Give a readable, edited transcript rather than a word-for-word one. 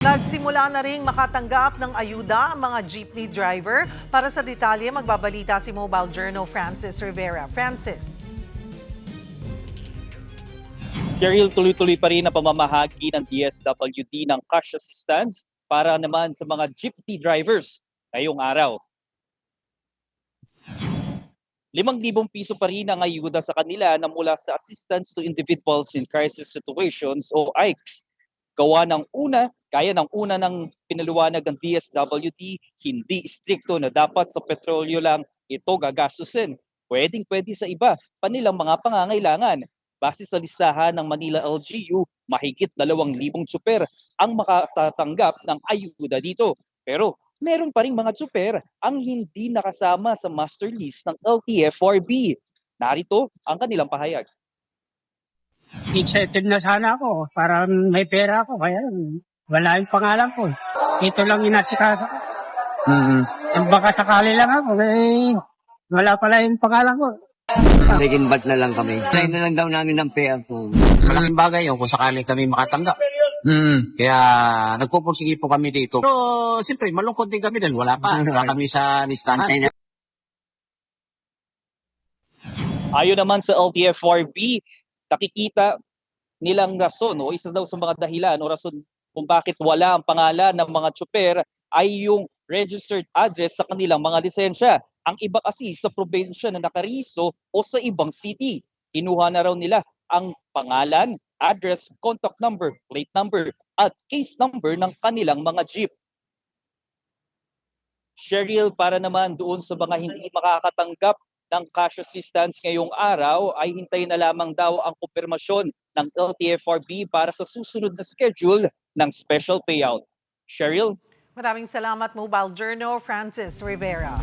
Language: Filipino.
Nagsimula na ring makatanggap ng ayuda ang mga jeepney driver. Para sa detalye, magbabalita si Mobile Journal Francis Rivera. Francis. Cheryl, tuloy-tuloy pa rin ang pamamahagi ng DSWD ng cash assistance para naman sa mga jeepney drivers ngayong araw. 5,000 piso pa rin ang ayuda sa kanila na mula sa Assistance to Individuals in Crisis Situations o AICS. Gaya ng una ng pinaliwanag ng DSWD, hindi strikto na dapat sa petrolyo lang ito gagastusin. Pwedeng-pwede sa iba pa nilang mga pangangailangan. Base sa listahan ng Manila LGU, mahigit 2,000 tsuper ang makatatanggap ng ayuda dito. Pero meron pa rin mga tsuper ang hindi nakasama sa master list ng LTFRB. Narito ang kanilang pahayag. Excited na sana ako para may pera ako, kaya wala yung pangalan ko. Ito lang inasikasa ko. Baka sakali lang ako, wala pala yung pangalan ko. Second batch na lang kami. Try na lang daw namin ng pair po. Malaking bagay yun kung sakaling kami makatanggap. Kaya nagpupursige po kami dito. Pero siyempre malungkot din kami dahil wala kami sa listahan. Ayon naman sa LTFRB, nakikita nilang rason o isa daw sa mga dahilan o rason kung bakit wala ang pangalan ng mga tsuper ay yung registered address sa kanilang mga lisensya. Ang iba kasi sa probinsya na nakariso o sa ibang city. Kinuha na raw nila ang pangalan, address, contact number, plate number at case number ng kanilang mga jeep. Cheryl, para naman doon sa mga hindi makakatanggap ng cash assistance ngayong araw ay hintayin na lamang daw ang kumpirmasyon ng LTFRB para sa susunod na schedule ng special payout. Cheryl? Maraming salamat, Mobile Journal Francis Rivera.